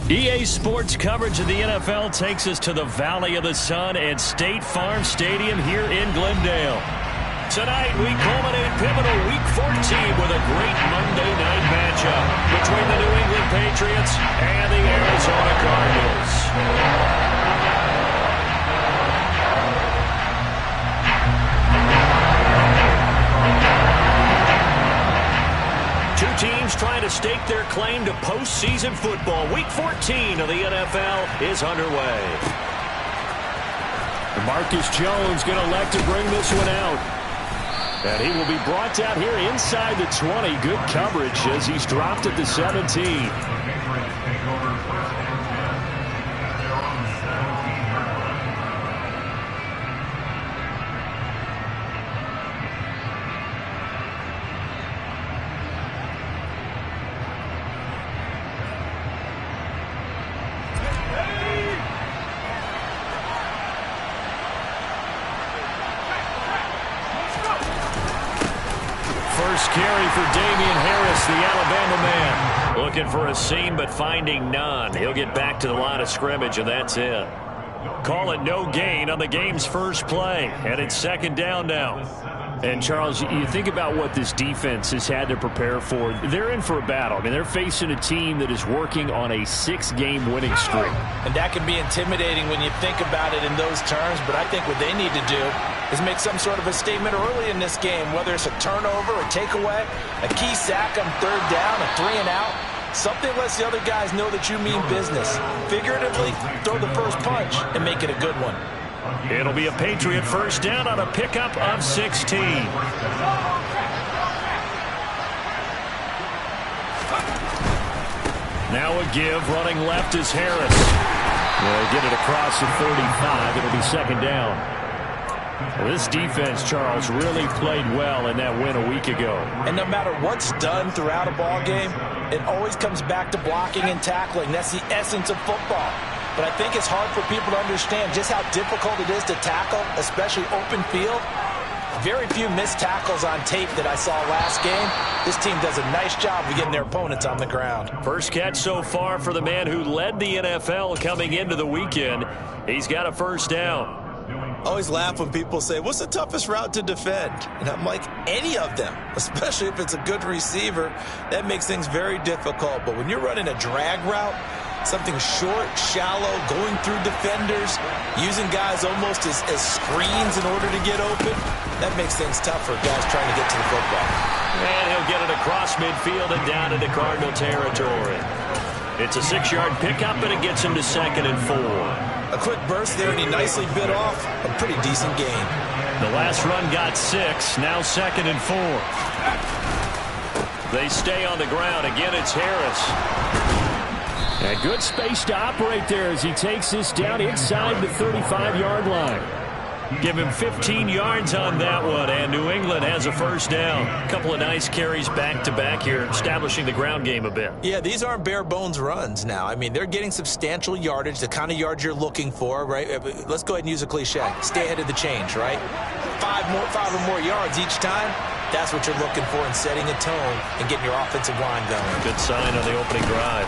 EA Sports coverage of the NFL takes us to the Valley of the Sun and State Farm Stadium here in Glendale. Tonight, we culminate pivotal Week 14 with a great Monday night matchup between the New England Patriots and the Arizona Cardinals. Two teams trying to stake their claim to postseason football. Week 14 of the NFL is underway. Marcus Jones going to elect to bring this one out. And he will be brought down here inside the 20. Good coverage as he's dropped at the 17. Carry for Damian Harris, the Alabama man. Looking for a seam, but finding none. He'll get back to the line of scrimmage, and that's it. Call it no gain on the game's first play, and it's second down now. And, Charles, you think about what this defense has had to prepare for. They're in for a battle. I mean, they're facing a team that is working on a 6-game winning streak. And that can be intimidating when you think about it in those terms, but I think what they need to do is make some sort of a statement early in this game, whether it's a turnover, a takeaway, a key sack on third down, a 3-and-out. Something lets the other guys know that you mean business. Figuratively, throw the first punch and make it a good one. It'll be a Patriot first down on a pickup of 16. Now a give, running left is Harris. They'll get it across the 35. It'll be second down. Well, this defense, Charles, really played well in that win a week ago. And no matter what's done throughout a ball game, it always comes back to blocking and tackling. That's the essence of football. But I think it's hard for people to understand just how difficult it is to tackle, especially open field. Very few missed tackles on tape that I saw last game. This team does a nice job of getting their opponents on the ground. First catch so far for the man who led the NFL coming into the weekend. He's got a first down. I always laugh when people say, what's the toughest route to defend? And I'm like, any of them, especially if it's a good receiver. That makes things very difficult. But when you're running a drag route, something short, shallow, going through defenders, using guys almost as screens in order to get open, that makes things tough for guys trying to get to the football. And he'll get it across midfield and down into Cardinal territory. It's a 6-yard pickup, and it gets him to 2nd and 4. A quick burst there, and he nicely bit off a pretty decent gain. The last run got 6, now 2nd and 4. They stay on the ground. Again, it's Harris. And good space to operate there as he takes this down inside the 35-yard line. Give him 15 yards on that one, and New England has a first down. A couple of nice carries back-to-back here, establishing the ground game a bit. Yeah, these aren't bare-bones runs now. I mean, they're getting substantial yardage, the kind of yards you're looking for, right? Let's go ahead and use a cliche. Stay ahead of the change, right? Five or more yards each time. That's what you're looking for in setting a tone and getting your offensive line going. Good sign on the opening drive.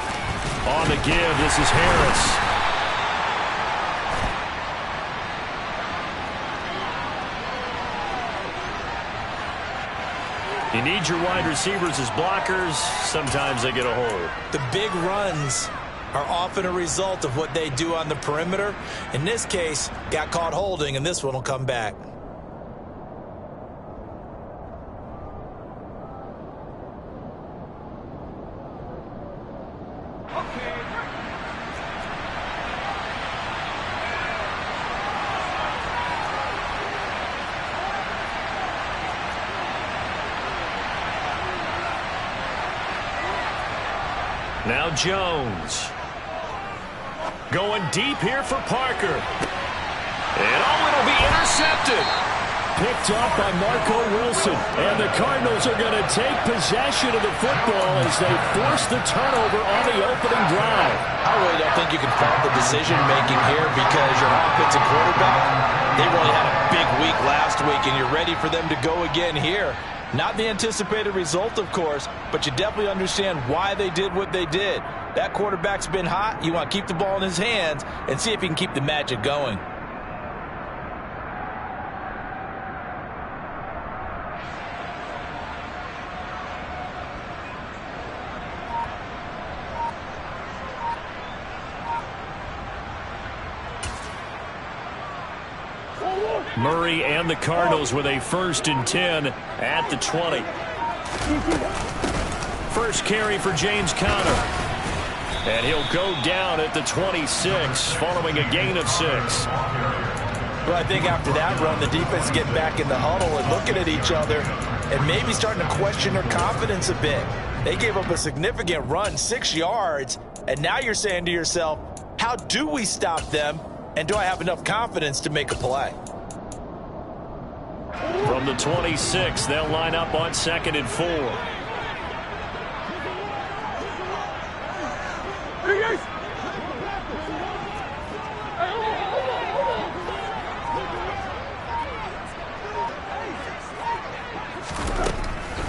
On the give, this is Harris. You need your wide receivers as blockers. Sometimes they get a hold. The big runs are often a result of what they do on the perimeter. In this case, got caught holding, and this one will come back. Now Jones. Going deep here for Parker. And it'll be intercepted. Picked off by Marco Wilson. And the Cardinals are going to take possession of the football as they force the turnover on the opening drive. I really don't think you can fault the decision-making here because your offensive quarterback They really had a big week last week, and you're ready for them to go again here. Not the anticipated result, of course, but you definitely understand why they did what they did. That quarterback's been hot. You want to keep the ball in his hands and see if he can keep the magic going. Murray and the Cardinals with a 1st and 10 at the 20. First carry for James Conner. And he'll go down at the 26 following a gain of 6. Well, I think after that run, the defense get back in the huddle and looking at each other and maybe starting to question their confidence a bit. They gave up a significant run, 6 yards, and now you're saying to yourself, how do we stop them, and do I have enough confidence to make a play? From the 26, they'll line up on 2nd and 4.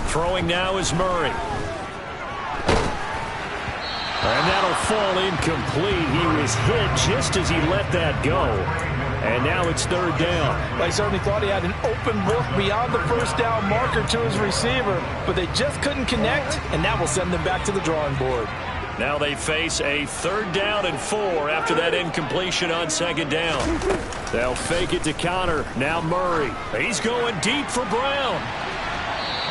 Throwing now is Murray. And that'll fall incomplete. He was hit just as he let that go. And now it's 3rd down. I certainly thought he had an open look beyond the 1st down marker to his receiver, but they just couldn't connect, and that will send them back to the drawing board. Now they face a 3rd down and 4 after that incompletion on 2nd down. They'll fake it to Conner. Now Murray. He's going deep for Brown.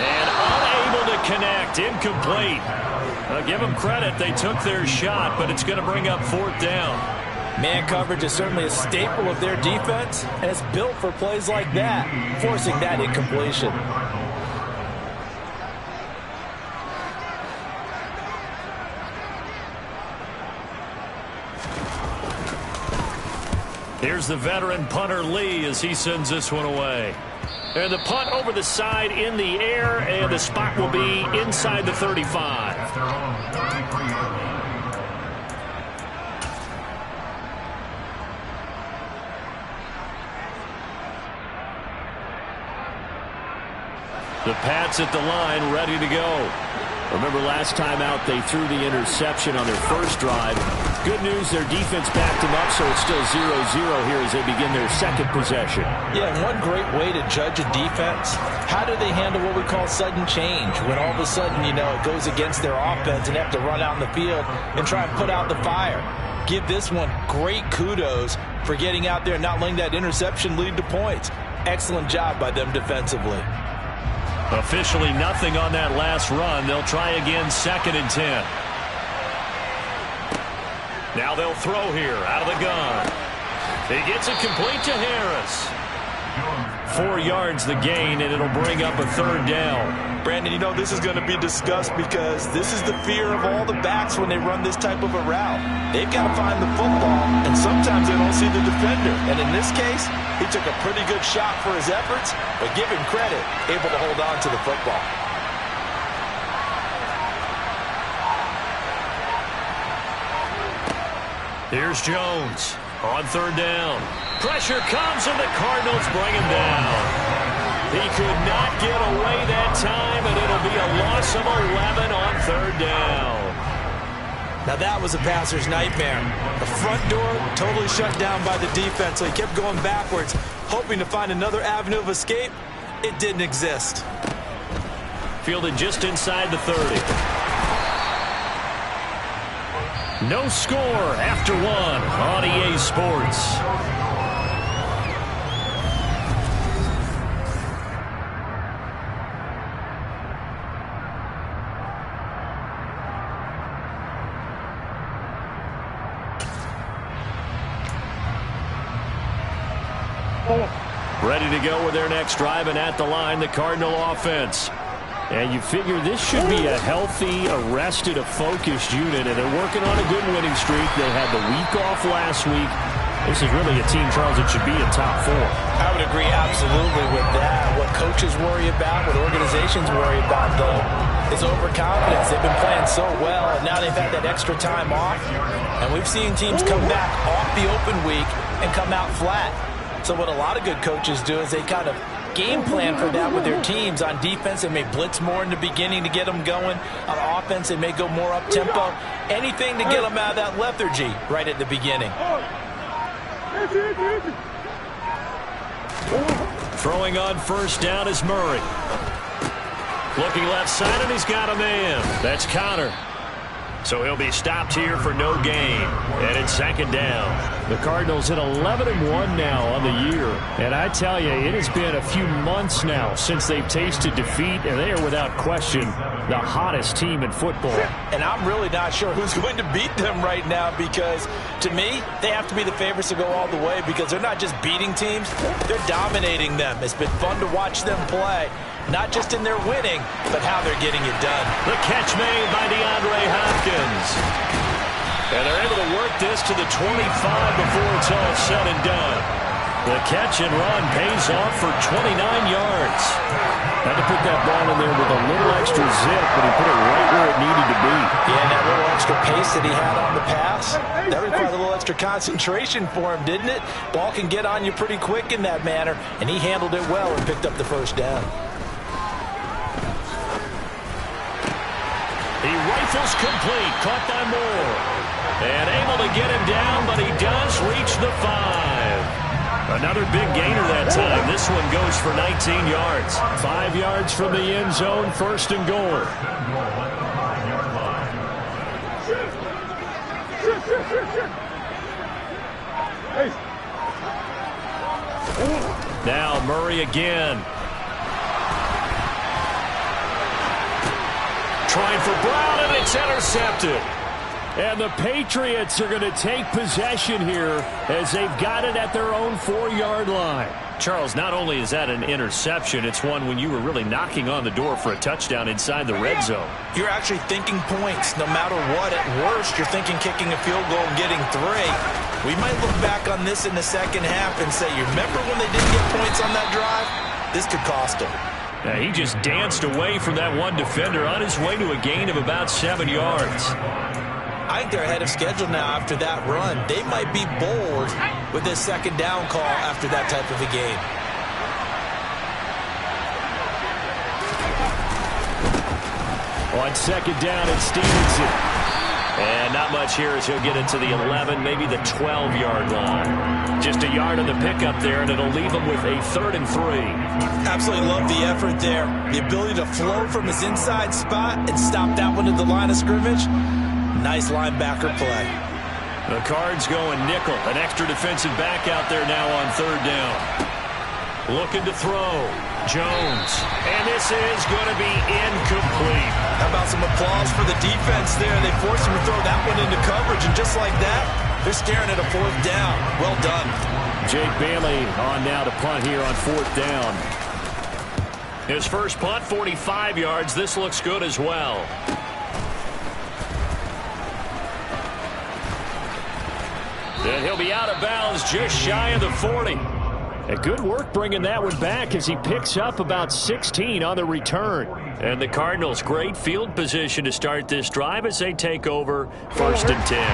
And unable to connect. Incomplete. I'll give them credit. They took their shot, but it's going to bring up 4th down. Man coverage is certainly a staple of their defense, and it's built for plays like that, forcing that incompletion. Here's the veteran punter Lee as he sends this one away. And the punt over the side in the air, and the spot will be inside the 35. The Pats at the line, ready to go. Remember last time out, they threw the interception on their first drive. Good news, their defense backed them up, so it's still 0-0 here as they begin their 2nd possession. Yeah, and one great way to judge a defense, how do they handle what we call sudden change? When all of a sudden, you know, it goes against their offense and they have to run out in the field and try and put out the fire. Give this one great kudos for getting out there and not letting that interception lead to points. Excellent job by them defensively. Officially nothing on that last run. They'll try again 2nd and 10. Now they'll throw here out of the gun. He gets it complete to Harris. 4 yards the gain, and it'll bring up a 3rd down. Brandon, you know, this is going to be discussed because this is the fear of all the backs when they run this type of a route. They've got to find the football, and sometimes they don't see the defender. And in this case, he took a pretty good shot for his efforts, but give him credit, able to hold on to the football. Here's Jones on 3rd down. Pressure comes, and the Cardinals bring him down. He could not get away that time, and it'll be a loss of 11 on 3rd down. Now that was a passer's nightmare. The front door totally shut down by the defense, so he kept going backwards, hoping to find another avenue of escape. It didn't exist. Fielded just inside the 30. No score after 1 on EA Sports. Ready to go with their next drive, and at the line, the Cardinal offense. And you figure this should be a healthy, arrested, a focused unit, and they're working on a good winning streak. They had the week off last week. This is really a team, Charles, that should be in top 4. I would agree absolutely with that. What coaches worry about, what organizations worry about, though, is overconfidence. They've been playing so well, and now they've had that extra time off. And we've seen teams come back off the open week and come out flat. So what a lot of good coaches do is they kind of game plan for that with their teams. On defense, they may blitz more in the beginning to get them going. On offense, they may go more up-tempo. Anything to get them out of that lethargy right at the beginning. Throwing on first down is Murray. Looking left side, and he's got a man. That's Connor. So he'll be stopped here for no gain. And it's second down. The Cardinals at 11-1 now on the year. And I tell you, it has been a few months now since they've tasted defeat, and they are without question the hottest team in football. And I'm really not sure who's going to beat them right now, because to me, they have to be the favorites to go all the way, because they're not just beating teams, they're dominating them. It's been fun to watch them play. Not just in their winning, but how they're getting it done. The catch made by DeAndre Hopkins. And they're able to work this to the 25 before it's all said and done. The catch and run pays off for 29 yards. Had to put that ball in there with a little extra zip, but he put it right where it needed to be. Yeah, and that little extra pace that he had on the pass, that required a little extra concentration for him, didn't it? Ball can get on you pretty quick in that manner, and he handled it well and picked up the first down. He rifles complete, caught by Moore. And able to get him down, but he does reach the 5. Another big gainer that time. This one goes for 19 yards. 5 yards from the end zone, first and goal. Now Murray again. Trying for Brown, and it's intercepted. And the Patriots are going to take possession here as they've got it at their own 4-yard line. Charles, not only is that an interception, it's one when you were really knocking on the door for a touchdown inside the red zone. You're actually thinking points no matter what. At worst, you're thinking kicking a field goal and getting 3. We might look back on this in the second half and say, you remember when they didn't get points on that drive? This could cost them. Yeah, he just danced away from that one defender on his way to a gain of about 7 yards. I think they're ahead of schedule now after that run. They might be bold with this second down call after that type of a game. On second down, it's Stevenson. And not much here as he'll get it to the 11, maybe the 12-yard line. Just a yard on the pickup there, and it'll leave him with a 3rd and 3. Absolutely love the effort there. The ability to flow from his inside spot and stop that one at the line of scrimmage. Nice linebacker play. The Cards going nickel. An extra defensive back out there now on 3rd down. Looking to throw. Jones. And this is going to be incomplete. How about some applause for the defense there? They forced him to throw that one into coverage, and just like that, they're staring at a 4th down. Well done. Jake Bailey on now to punt here on 4th down. His first punt, 45 yards. This looks good as well. And he'll be out of bounds just shy of the 40. And good work bringing that one back as he picks up about 16 on the return. And the Cardinals, great field position to start this drive as they take over 1st and 10.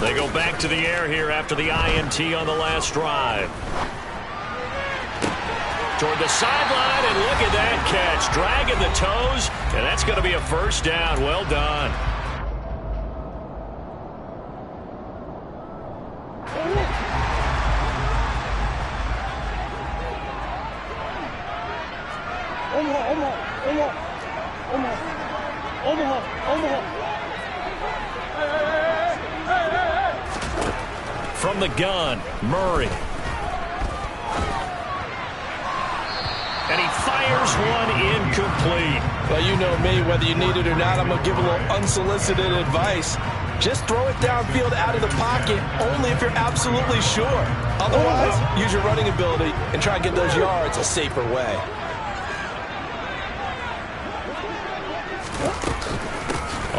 They go back to the air here after the INT on the last drive. Toward the sideline, and look at that catch. Dragging the toes, and that's going to be a first down. Well done. From the gun, Murray. And he fires one incomplete. Well, you know me, whether you need it or not, I'm going to give a little unsolicited advice. Just throw it downfield out of the pocket only if you're absolutely sure. Otherwise, use your running ability and try and get those yards a safer way.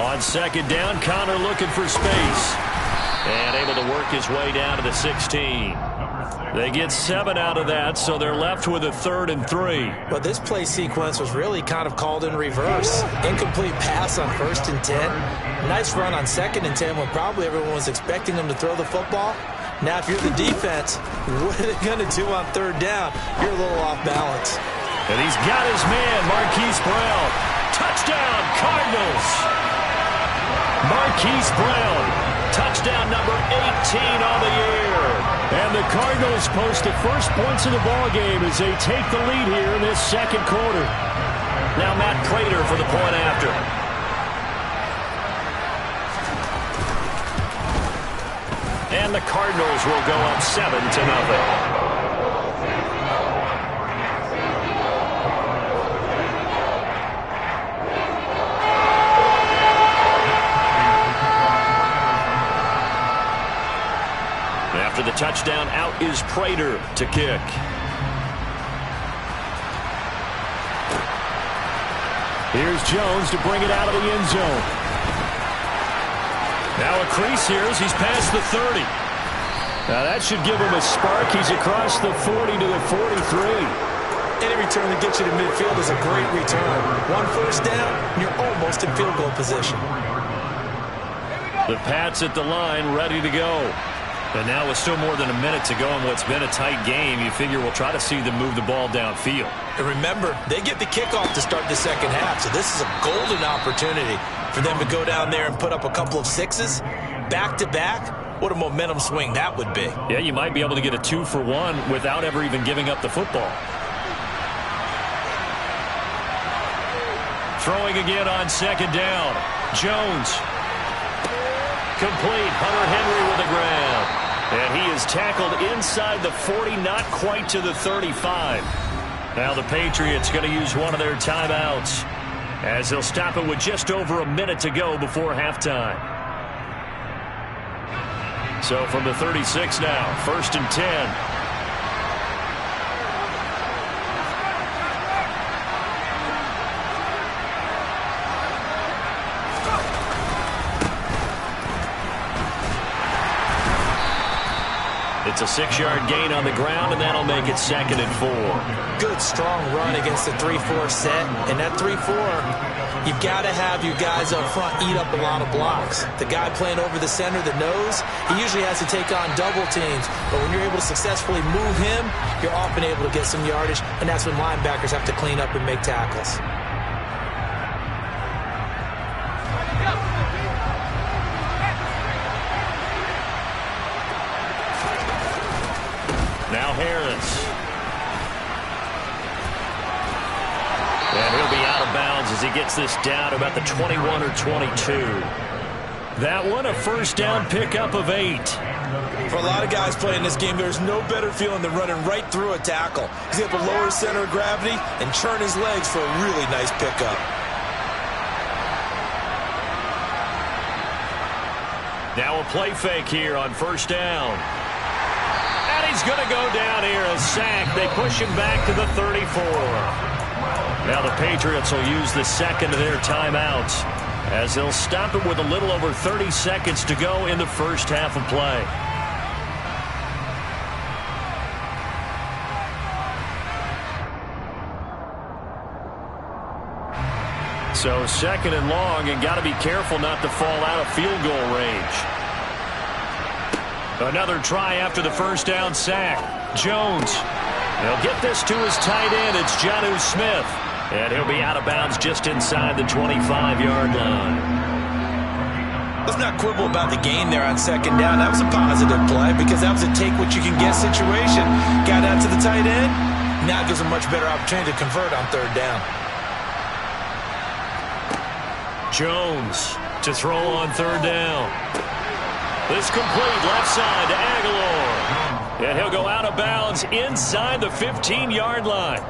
On second down, Connor looking for space. And able to work his way down to the 16. They get 7 out of that, so they're left with a 3rd and 3. But this play sequence was really kind of called in reverse. Incomplete pass on 1st and 10. Nice run on 2nd and 10 when probably everyone was expecting them to throw the football. Now, if you're the defense, what are they going to do on 3rd down? You're a little off balance. And he's got his man, Marquise Brown. Touchdown, Cardinals! Marquise Brown, touchdown number 18 on the year. And the Cardinals post the first points of the ball game as they take the lead here in this 2nd quarter. Now Matt Prater for the point after. And the Cardinals will go up 7-0. After the touchdown, out is Prater to kick. Here's Jones to bring it out of the end zone. Now a crease here as he's past the 30. Now that should give him a spark. He's across the 40 to the 43. Any return that gets you to midfield is a great return. 1 first down, and you're almost in field goal position. The Pats at the line, ready to go. And now with still more than a minute to go in what's been a tight game, you figure we'll try to see them move the ball downfield. And remember, they get the kickoff to start the 2nd half, so this is a golden opportunity for them to go down there and put up a couple of 6s back-to-back. What a momentum swing that would be. Yeah, you might be able to get a 2-for-1 without ever even giving up the football. Throwing again on 2nd down. Jones. Complete. Hunter Henry with the grab. And he is tackled inside the 40, not quite to the 35. Now the Patriots going to use one of their timeouts as they'll stop it with just over a minute to go before halftime. So from the 36 now, 1st and 10. It's a 6-yard gain on the ground, and that'll make it 2nd and 4. Good, strong run against the 3-4 set. And that 3-4, you've got to have your guys up front eat up a lot of blocks. The guy playing over the center, the nose, he usually has to take on double teams. But when you're able to successfully move him, you're often able to get some yardage, and that's when linebackers have to clean up and make tackles. Now Harris. And he'll be out of bounds as he gets this down about the 21 or 22. That one, a 1st down pickup of 8. For a lot of guys playing this game, there's no better feeling than running right through a tackle. He's able to lower his center of gravity and churn his legs for a really nice pickup. Now a play fake here on 1st down. He's going to go down here, a sack. They push him back to the 34. Now the Patriots will use the 2nd of their timeouts as they'll stop it with a little over 30 seconds to go in the 1st half of play. So 2nd and long, and got to be careful not to fall out of field goal range. Another try after the 1st down sack. Jones. They'll get this to his tight end. It's Jonnu Smith. And he'll be out of bounds just inside the 25-yard line. Let's not quibble about the gain there on 2nd down. That was a positive play because that was a take-what-you-can-get situation. Got out to the tight end. Now it gives him a much better opportunity to convert on 3rd down. Jones to throw on 3rd down. This complete left side to Aguilar. And he'll go out of bounds inside the 15-yard line.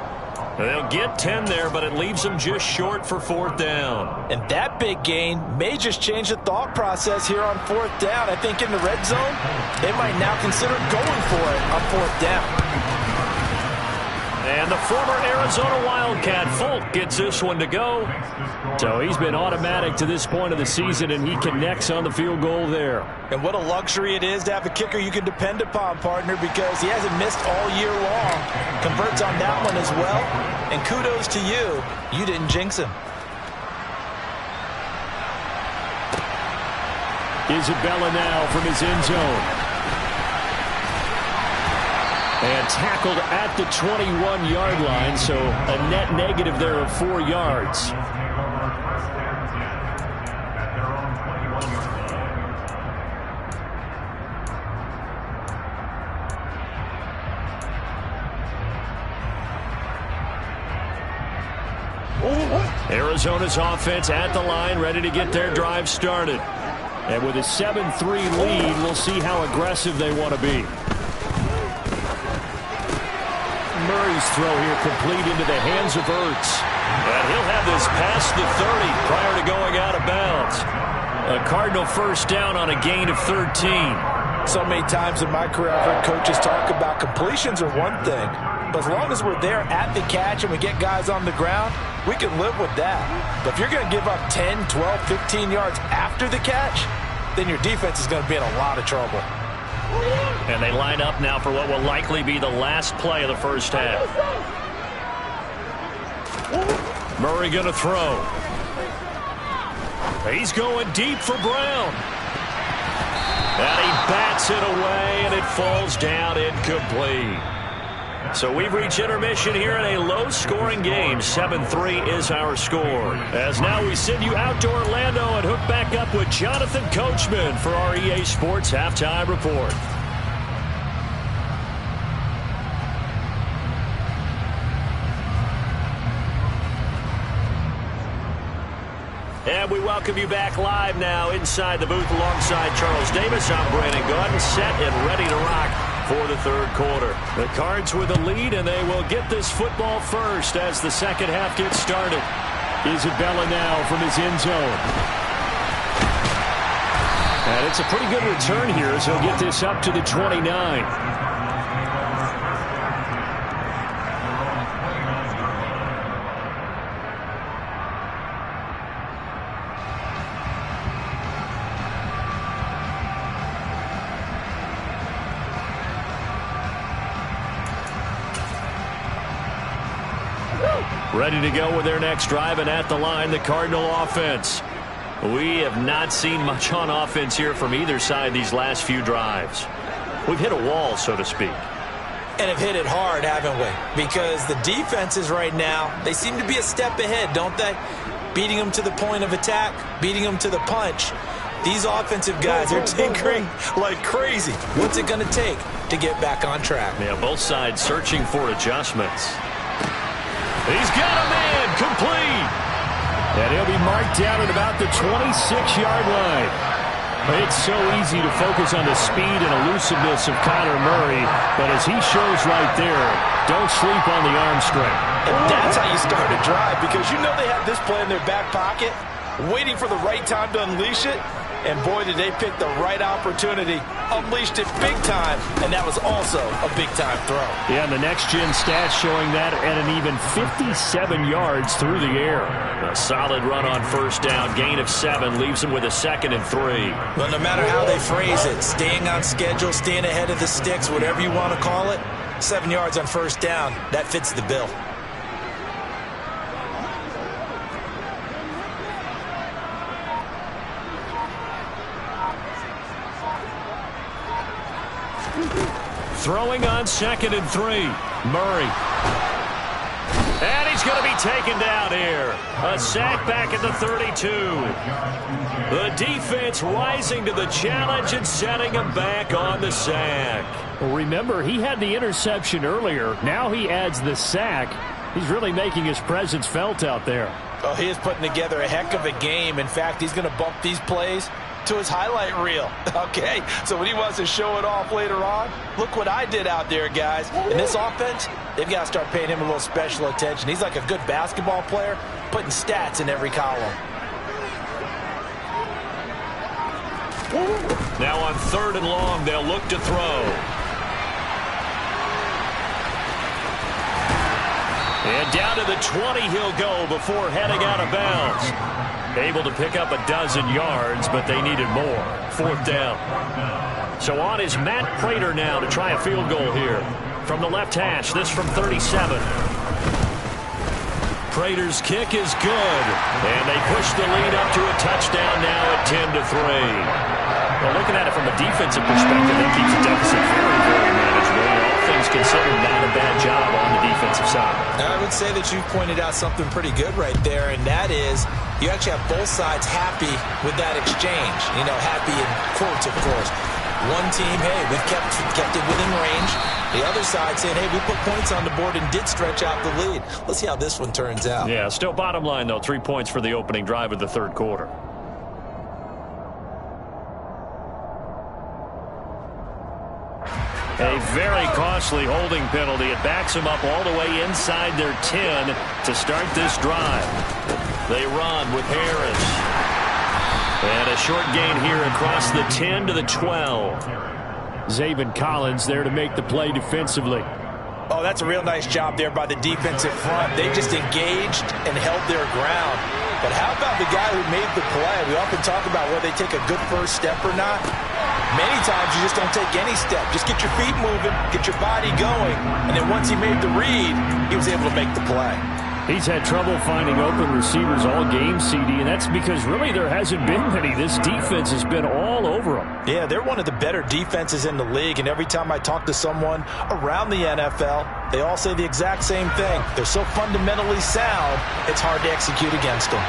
They'll get 10 there, but it leaves them just short for 4th down. And that big gain may just change the thought process here on 4th down. I think in the red zone, they might now consider going for it on 4th down. And the former Arizona Wildcat, Folk, gets this one to go. So he's been automatic to this point of the season, and he connects on the field goal there. And what a luxury it is to have a kicker you can depend upon, partner, because he hasn't missed all year long. Converts on that one as well. And kudos to you. You didn't jinx him. Isabella now from his end zone. And tackled at the 21-yard line, so a net negative there of 4 yards. Arizona's offense at the line, ready to get their drive started. And with a 7-3 lead, we'll see how aggressive they want to be. Murray's throw here complete into the hands of Ertz. And he'll have this past the 30 prior to going out of bounds. A Cardinal first down on a gain of 13. So many times in my career, I've heard coaches talk about completions are one thing. But as long as we're there at the catch and we get guys on the ground, we can live with that. But if you're going to give up 10, 12, 15 yards after the catch, then your defense is going to be in a lot of trouble. And they line up now for what will likely be the last play of the first half. Murray going to throw. He's going deep for Brown. And he bats it away, and it falls down incomplete. So we've reached intermission here in a low-scoring game. 7-3 is our score. As now we send you out to Orlando and hook back up with Jonathan Coachman for our EA Sports Halftime Report. And we welcome you back live now inside the booth alongside Charles Davis. I'm Brandon Gaudin, set and ready to rock for the third quarter. The Cards with a lead, and they will get this football first as the second half gets started. Isabella now from his end zone. And it's a pretty good return here as he'll get this up to the 29. Ready to go with their next drive, and at the line, the Cardinal offense. We have not seen much on offense here from either side these last few drives. We've hit a wall, so to speak. And have hit it hard, haven't we? Because the defenses right now, they seem to be a step ahead, don't they? Beating them to the point of attack, beating them to the punch. These offensive guys are tinkering like crazy. What's it going to take to get back on track? Yeah, both sides searching for adjustments. He's got a man complete. And he'll be marked down at about the 26-yard line. It's so easy to focus on the speed and elusiveness of Kyler Murray, but as he shows right there, don't sleep on the arm strength. And that's how you start a drive, because you know they have this play in their back pocket, waiting for the right time to unleash it. And boy, did they pick the right opportunity. Unleashed it big time, and that was also a big-time throw. Yeah, and the next-gen stats showing that at an even 57 yards through the air. A solid run on first down. Gain of 7 leaves him with a 2nd and 3. But no matter how they phrase it, staying on schedule, staying ahead of the sticks, whatever you want to call it, 7 yards on first down, that fits the bill. Throwing on 2nd and 3. Murray. And he's going to be taken down here. A sack back at the 32. The defense rising to the challenge and setting him back on the sack. Well, remember, he had the interception earlier. Now he adds the sack. He's really making his presence felt out there. Oh, he is putting together a heck of a game. In fact, he's going to bump these plays to his highlight reel. Okay, so when he wants to show it off later on, look what I did out there, guys. In this offense, they've got to start paying him a little special attention. He's like a good basketball player, putting stats in every column. Now on 3rd and long, they'll look to throw. And down to the 20 he'll go before heading out of bounds. Able to pick up a dozen yards, but they needed more. 4th down. So on is Matt Prater now to try a field goal here. From the left hash, this from 37. Prater's kick is good. And they push the lead up to a touchdown now at 10-3. Well, looking at it from a defensive perspective, that keeps the deficit very, very manageable. All things considered, not a bad job on the defensive side. I would say that you've pointed out something pretty good right there, and that is you actually have both sides happy with that exchange. You know, happy in quotes, of course. One team, hey, we've kept it within range. The other side saying, hey, we put points on the board and did stretch out the lead. Let's see how this one turns out. Yeah, still bottom line, though, 3 points for the opening drive of the 3rd quarter. A very costly holding penalty. It backs them up all the way inside their 10 to start this drive. They run with Harris. And a short gain here across the 10 to the 12. Zaven Collins there to make the play defensively. Oh, that's a real nice job there by the defensive front. They just engaged and held their ground. But how about the guy who made the play? We often talk about whether they take a good first step or not. Many times you just don't take any step. Just get your feet moving, get your body going, and then once he made the read, he was able to make the play. He's had trouble finding open receivers all game, CD, and that's because really there hasn't been many. This defense has been all over them. Yeah, they're one of the better defenses in the league, and every time I talk to someone around the NFL, they all say the exact same thing. They're so fundamentally sound, it's hard to execute against them.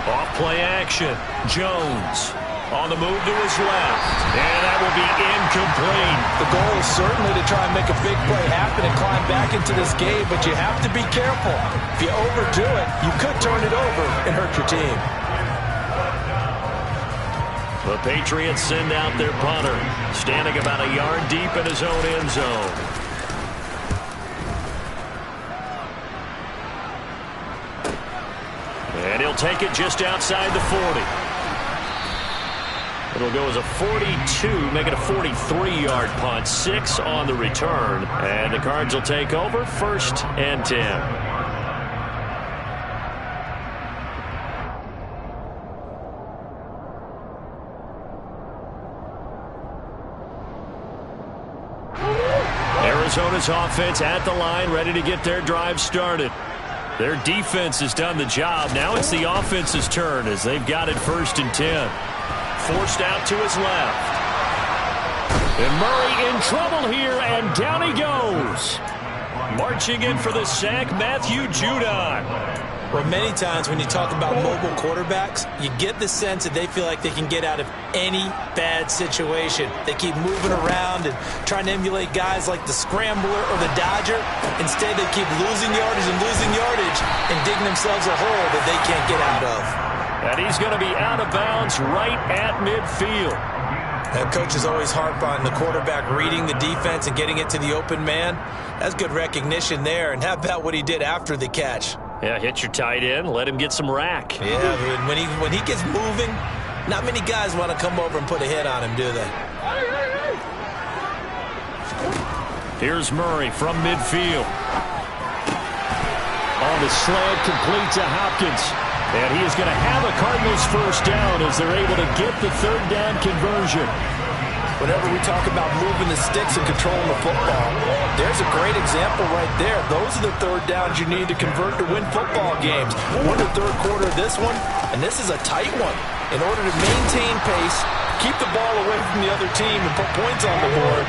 Off play action. Jones on the move to his left. And that will be incomplete. The goal is certainly to try and make a big play happen and climb back into this game, but you have to be careful. If you overdo it, you could turn it over and hurt your team. The Patriots send out their punter, standing about a yard deep in his own end zone. And he'll take it just outside the 40. It'll go as a 42, make it a 43-yard punt. 6 on the return. And the Cards will take over 1st and 10. Arizona's offense at the line, ready to get their drive started. Their defense has done the job. Now it's the offense's turn as they've got it 1st and 10. Forced out to his left. And Murray in trouble here, and down he goes. Marching in for the sack, Matthew Judon. Well, many times when you talk about mobile quarterbacks, you get the sense that they feel like they can get out of any bad situation. They keep moving around and trying to emulate guys like the Scrambler or the Dodger. Instead, they keep losing yardage and digging themselves a hole that they can't get out of. And he's going to be out of bounds right at midfield. That coach is always harp on the quarterback reading the defense and getting it to the open man. That's good recognition there. And how about what he did after the catch? Yeah, hit your tight end, let him get some rack. Yeah, when he gets moving, not many guys want to come over and put a hit on him, do they? Here's Murray from midfield. On the slant, complete to Hopkins. And he is going to have a Cardinals 1st down as they're able to get the 3rd down conversion. Whenever we talk about moving the sticks and controlling the football, there's a great example right there. Those are the 3rd downs you need to convert to win football games. We're in the 3rd quarter of this one, and this is a tight one. In order to maintain pace, keep the ball away from the other team, and put points on the board,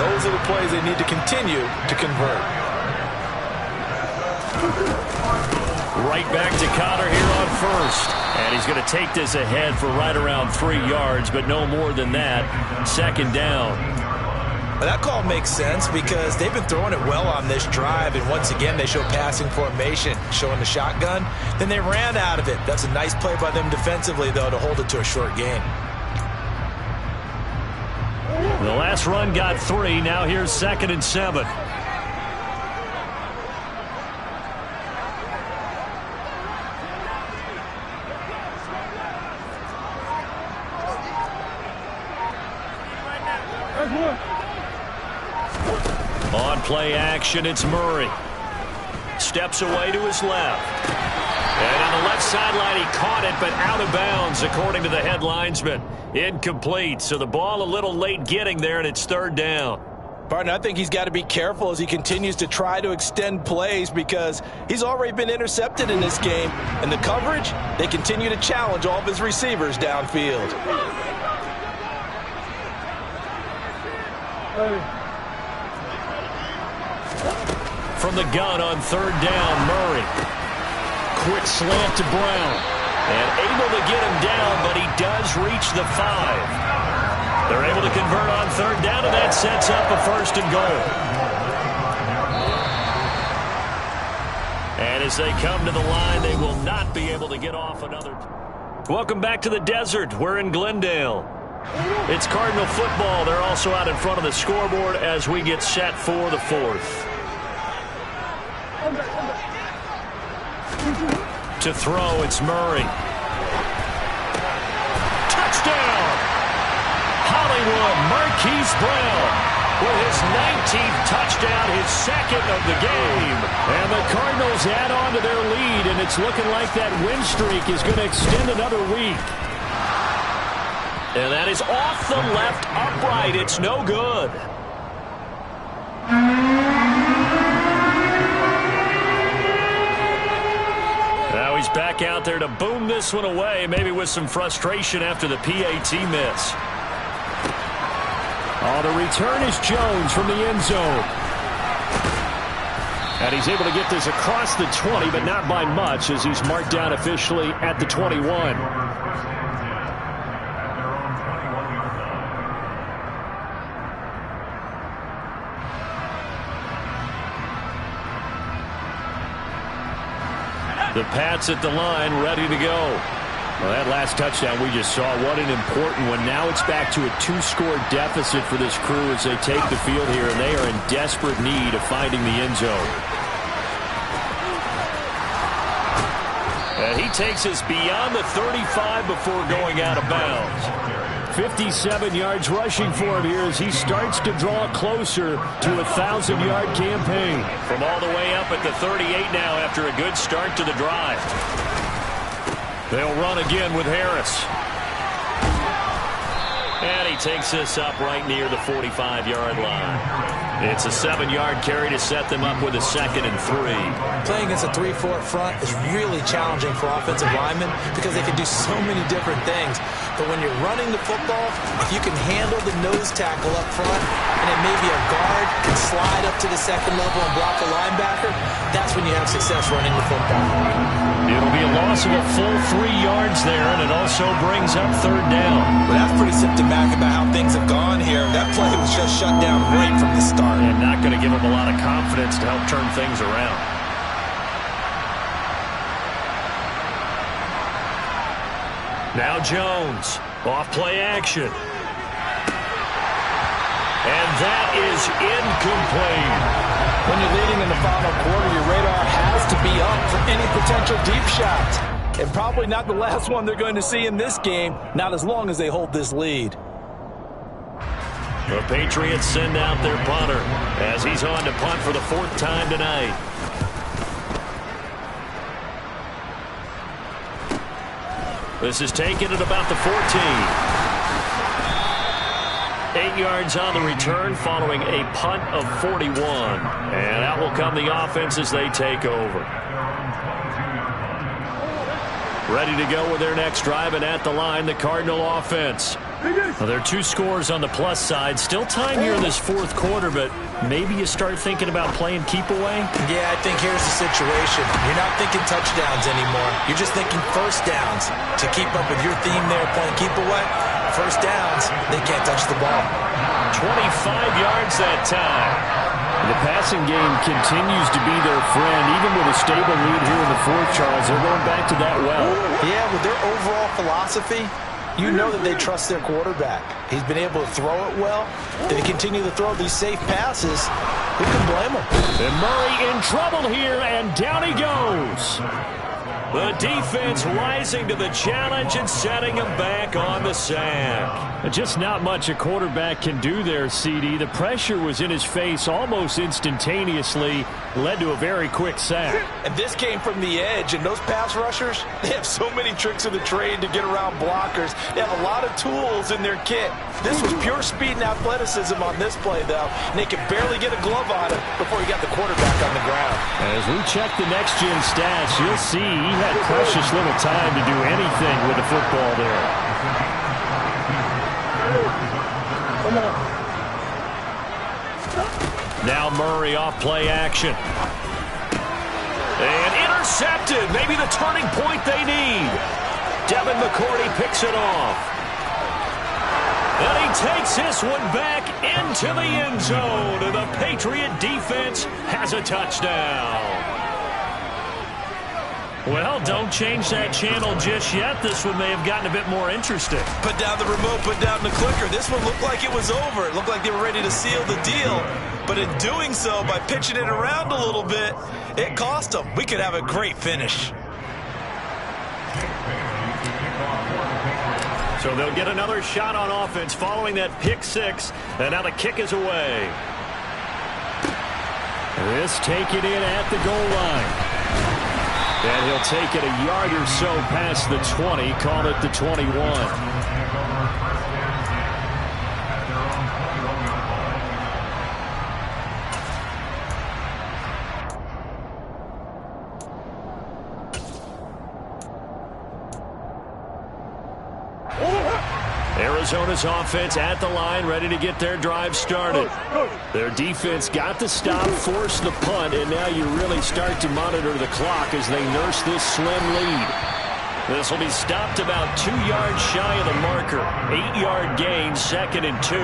those are the plays they need to continue to convert. Right back to Connor here on 1st. And he's going to take this ahead for right around 3 yards, but no more than that. 2nd down. Well, that call makes sense because they've been throwing it well on this drive, and once again they show passing formation, showing the shotgun. Then they ran out of it. That's a nice play by them defensively, though, to hold it to a short gain. The last run got 3. Now here's 2nd and 7. On play action, it's Murray. Steps away to his left. And on the left sideline, he caught it, but out of bounds, according to the head linesman. Incomplete, so the ball a little late getting there, and it's third down. Partner, I think he's got to be careful as he continues to try to extend plays because he's already been intercepted in this game. And the coverage, they continue to challenge all of his receivers downfield. From the gun on third down, Murray. Quick slant to Brown. And able to get him down, but he does reach the 5. They're able to convert on third down, and that sets up a first and goal. And as they come to the line, they will not be able to get off another. Welcome back to the desert. We're in Glendale. It's Cardinal football. They're also out in front of the scoreboard as we get set for the fourth. To throw, it's Murray. Touchdown! Hollywood Marquise Brown with his 19th touchdown, his second of the game. And the Cardinals add on to their lead, and it's looking like that win streak is going to extend another week. And that is off the left upright. It's no good. Now he's back out there to boom this one away, maybe with some frustration after the PAT miss. Oh, the return is Jones from the end zone. And he's able to get this across the 20, but not by much as he's marked down officially at the 21. The Pats at the line, ready to go. Well, that last touchdown we just saw, what an important one. Now it's back to a 2-score deficit for this crew as they take the field here, and they are in desperate need of finding the end zone. And he takes us beyond the 35 before going out of bounds. 57 yards rushing for him here as he starts to draw closer to a 1,000-yard campaign. From all the way up at the 38 now after a good start to the drive. They'll run again with Harris. And he takes this up right near the 45-yard line. It's a 7-yard carry to set them up with a 2nd and 3. Playing against a 3-4 front is really challenging for offensive linemen because they can do so many different things. But when you're running the football, if you can handle the nose tackle up front and then maybe a guard can slide up to the second level and block a linebacker, that's when you have success running the football. It'll be a loss of a full 3 yards there, and it also brings up third down. Well, that's pretty symptomatic about how things have gone here. That play was just shut down right from the start. And not going to give them a lot of confidence to help turn things around. Now Jones, off play action. And that is incomplete. When you're leading in the final quarter, your radar has to be up for any potential deep shots. And probably not the last one they're going to see in this game, not as long as they hold this lead. The Patriots send out their punter as he's on to punt for the 4th time tonight. This is taken at about the 14. 8 yards on the return following a punt of 41. And out will come the offense as they take over. Ready to go with their next drive, and at the line, the Cardinal offense. Well, there are 2 scores on the plus side. Still time here in this 4th quarter, but maybe you start thinking about playing keep away? Yeah, I think here's the situation. You're not thinking touchdowns anymore. You're just thinking first downs. To keep up with your theme there, playing keep away, first downs, they can't touch the ball. 25 yards that time. The passing game continues to be their friend, even with a stable lead here in the 4th, Charles. They're going back to that well. Yeah, with their overall philosophy, you know that they trust their quarterback. He's been able to throw it well. If they continue to throw these safe passes, who can blame him? And Murray in trouble here, and down he goes. The defense rising to the challenge and setting him back on the sack. Just not much a quarterback can do there, CD. The pressure was in his face almost instantaneously, led to a very quick sack. And this came from the edge, and those pass rushers, they have so many tricks of the trade to get around blockers. They have a lot of tools in their kit. This was pure speed and athleticism on this play, though, and they could barely get a glove on him before he got the quarterback on the ground. As we check the next-gen stats, you'll see he had precious little time to do anything with the football there. Now Murray off play action. And intercepted. Maybe the turning point they need. Devin McCourty picks it off. And he takes this one back into the end zone. And the Patriot defense has a touchdown. Well, don't change that channel just yet. This one may have gotten a bit more interesting. Put down the remote, put down the clicker. This one looked like it was over. It looked like they were ready to seal the deal. But in doing so, by pitching it around a little bit, it cost them. We could have a great finish. So they'll get another shot on offense following that pick six. And now the kick is away. This taken in at the goal line. And he'll take it a yard or so past the 20, call it the 21. Arizona's offense at the line, ready to get their drive started. Their defense got the stop, forced the punt, and now you really start to monitor the clock as they nurse this slim lead. This will be stopped about 2 yards shy of the marker. 8-yard gain, 2nd and 2.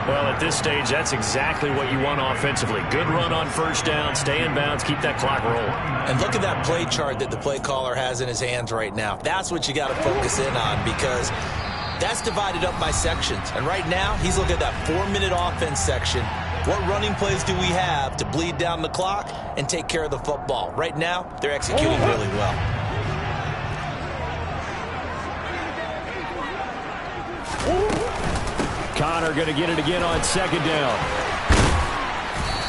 Well, at this stage, that's exactly what you want offensively. Good run on first down, stay in bounds, keep that clock rolling. And look at that play chart that the play caller has in his hands right now. That's what you got to focus in on, because that's divided up by sections. And right now, he's looking at that 4-minute offense section. What running plays do we have to bleed down the clock and take care of the football? Right now, they're executing really well. Connor going to get it again on 2nd down.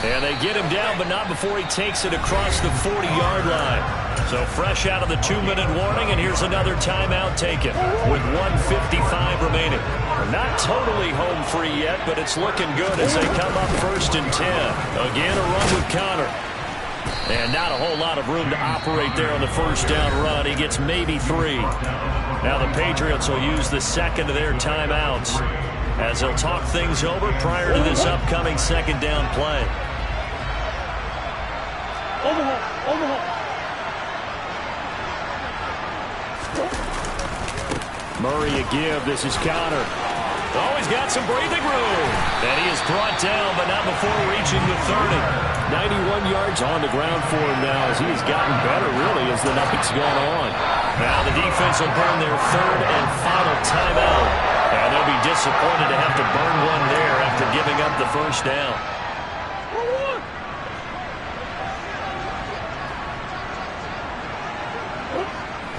And they get him down, but not before he takes it across the 40-yard line. So fresh out of the 2-minute warning, and here's another timeout taken with 1:55 remaining. We're not totally home free yet, but it's looking good as they come up 1st and 10. Again, a run with Connor. And not a whole lot of room to operate there on the first down run. He gets maybe 3. Now the Patriots will use the second of their timeouts as they'll talk things over prior to this upcoming 2nd down play. Murray a give. This is Connor. Oh, he's got some breathing room. And he is brought down, but not before reaching the 30. 91 yards on the ground for him now as he has gotten better, really, as the night's gone on. Now the defense will burn their 3rd and final timeout. And they'll be disappointed to have to burn one there after giving up the first down.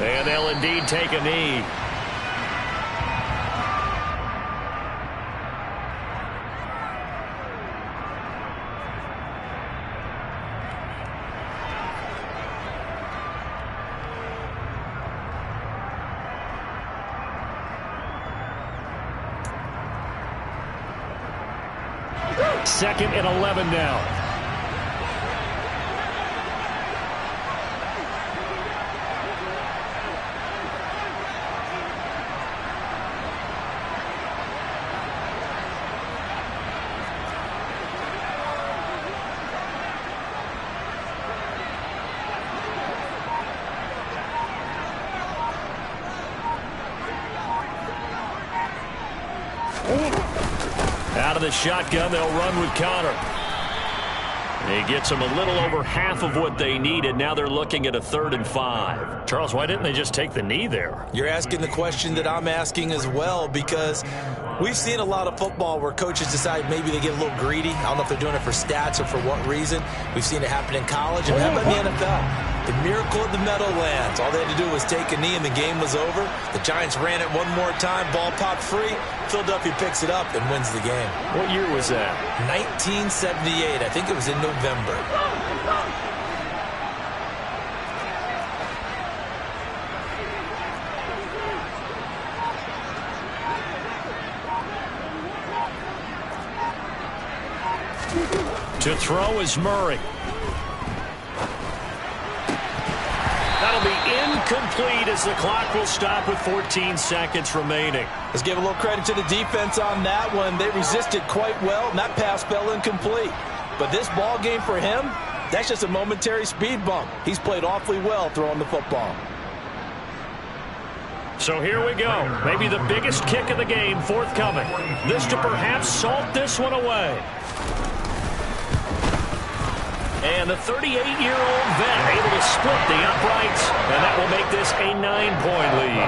And they'll indeed take a knee. Second and 11 now. Out of the shotgun, they'll run with Connor. He gets them a little over half of what they needed. Now they're looking at a 3rd and 5. Charles, why didn't they just take the knee there? You're asking the question that I'm asking as well, because we've seen a lot of football where coaches decide maybe they get a little greedy. I don't know if they're doing it for stats or for what reason. We've seen it happen in college, and how about in the NFL? The miracle of the Meadowlands. All they had to do was take a knee and the game was over. The Giants ran it one more time. Ball popped free. Philadelphia picks it up and wins the game. What year was that? 1978. I think it was in November. To throw is Murray. That'll be incomplete as the clock will stop with 14 seconds remaining. Let's give a little credit to the defense on that one. They resisted quite well, and that pass fell incomplete. But this ball game for him, that's just a momentary speed bump. He's played awfully well throwing the football. So here we go. Maybe the biggest kick of the game forthcoming. This to perhaps salt this one away. And the 38-year-old vet able to split the uprights, and that will make this a 9-point lead.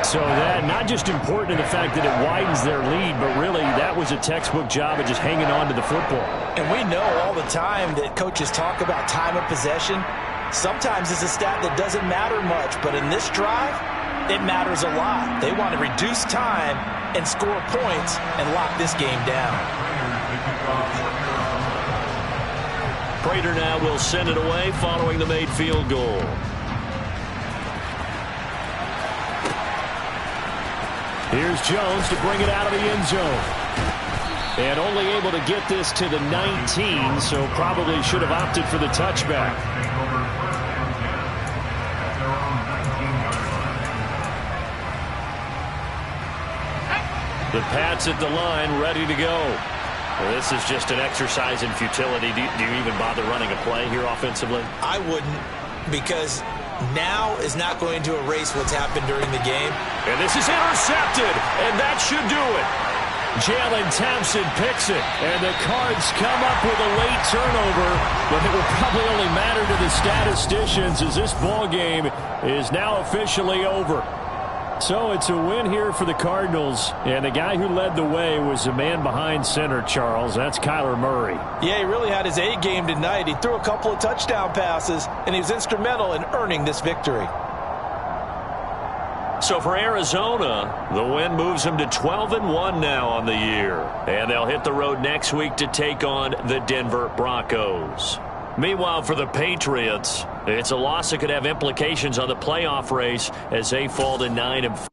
So that not just important in the fact that it widens their lead, but really that was a textbook job of just hanging on to the football. And we know all the time that coaches talk about time of possession. Sometimes it's a stat that doesn't matter much, but in this drive, it matters a lot. They want to reduce time and score points and lock this game down. Prater now will send it away following the made field goal. Here's Jones to bring it out of the end zone. And only able to get this to the 19, so probably should have opted for the touchback. The Pats at the line, ready to go. Well, this is just an exercise in futility. Do you even bother running a play here offensively? I wouldn't, because now is not going to erase what's happened during the game. And this is intercepted, and that should do it. Jalen Thompson picks it, and the Cards come up with a late turnover, but it will probably only matter to the statisticians as this ball game is now officially over. So it's a win here for the Cardinals, and the guy who led the way was the man behind center, Charles. That's Kyler Murray. Yeah, he really had his A game tonight. He threw a couple of touchdown passes, and he was instrumental in earning this victory. So for Arizona, the win moves them to 12-1 now on the year. And they'll hit the road next week to take on the Denver Broncos. Meanwhile, for the Patriots, it's a loss that could have implications on the playoff race as they fall to 9-4.